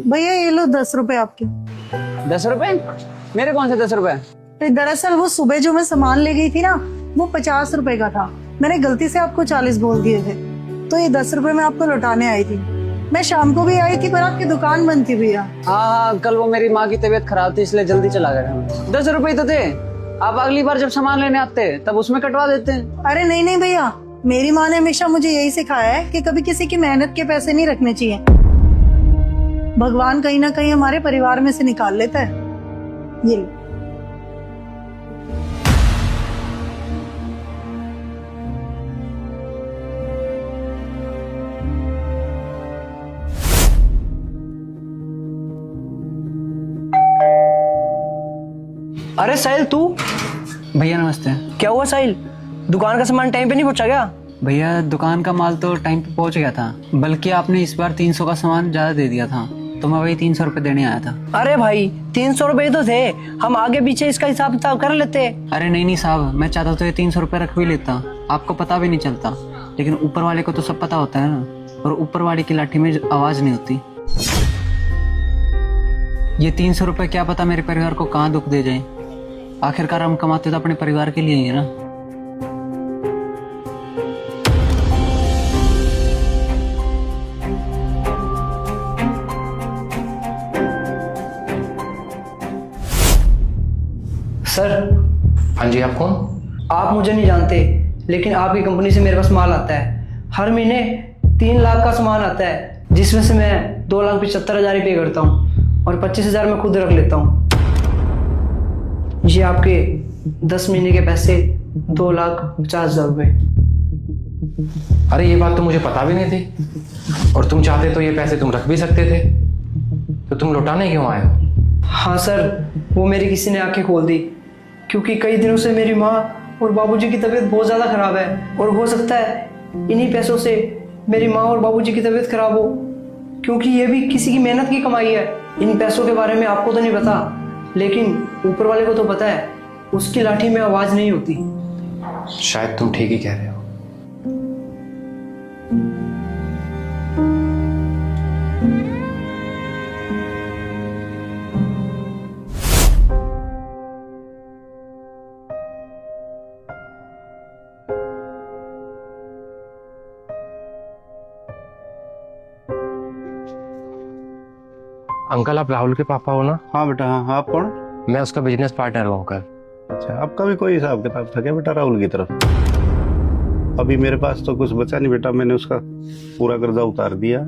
भैया ये लो 10 रुपए आपके। 10 रुपए? मेरे कौन से 10 रुपए? तो दरअसल वो सुबह जो मैं सामान ले गई थी ना, वो 50 रुपए का था। मैंने गलती से आपको 40 बोल दिए थे, तो ये 10 रुपए मैं आपको लौटाने आई थी। मैं शाम को भी आई थी पर आपकी दुकान बंद थी भैया। हाँ, कल वो मेरी माँ की तबीयत खराब थी इसलिए जल्दी चला गया था। 10 रुपए तो थे। आप अगली बार जब सामान लेने आते तब उसमें कटवा देते हैं। अरे नहीं नहीं भैया, मेरी माँ ने हमेशा मुझे यही सिखाया है कि कभी किसी की मेहनत के पैसे नहीं रखने चाहिए। भगवान कहीं ना कहीं हमारे परिवार में से निकाल लेता है। ये लो। अरे साहिल, तू? भैया नमस्ते। क्या हुआ साहिल? दुकान का सामान टाइम पे नहीं पहुंचा क्या? भैया दुकान का माल तो टाइम पे पहुंच गया था, बल्कि आपने इस बार 300 का सामान ज्यादा दे दिया था, तो मैं वही 300 रुपए देने आया था। अरे भाई, 300 रुपए तो थे, हम आगे पीछे इसका हिसाब किताब कर लेते। अरे नहीं साहब, मैं चाहता तो ये 300 रुपए रख भी लेता, आपको पता भी नहीं चलता। लेकिन ऊपर वाले को तो सब पता होता है ना, और ऊपर वाले की लाठी में आवाज नहीं होती। ये 300 रुपए क्या पता मेरे परिवार को कहाँ दुख दे जाए। आखिरकार हम कमाते तो अपने परिवार के लिए ही है ना। सर। हाँ जी, आप कौन? आप मुझे नहीं जानते, लेकिन आपकी कंपनी से मेरे पास माल आता है। हर महीने 3 लाख का सामान आता है, जिसमें से मैं 2,75,000 पे करता हूँ और 25,000 मैं खुद रख लेता हूँ। ये आपके 10 महीने के पैसे, 2,50,000 रुपये। अरे ये बात तो मुझे पता भी नहीं थी, और तुम चाहते तो ये पैसे तुम रख भी सकते थे, तो तुम लौटाने क्यों आए हो? हाँ सर, वो मेरी किसी ने आंखें खोल दी, क्योंकि कई दिनों से मेरी माँ और बाबूजी की तबीयत बहुत ज़्यादा खराब है, और हो सकता है इन्हीं पैसों से मेरी माँ और बाबूजी की तबीयत खराब हो, क्योंकि ये भी किसी की मेहनत की कमाई है। इन पैसों के बारे में आपको तो नहीं पता, लेकिन ऊपर वाले को तो पता है। उसकी लाठी में आवाज़ नहीं होती। शायद तुम ठीक ही कह रहे हो। अंकल, आप राहुल के पापा हो ना? हाँ बेटा। हाँ, आप कौन? मैं उसका बिजनेस पार्टनर हूँ अंकल। अच्छा, आपका भी कोई हिसाब किताब था क्या बेटा राहुल की तरफ? अभी मेरे पास तो कुछ बचा नहीं बेटा, मैंने उसका पूरा कर्जा उतार दिया।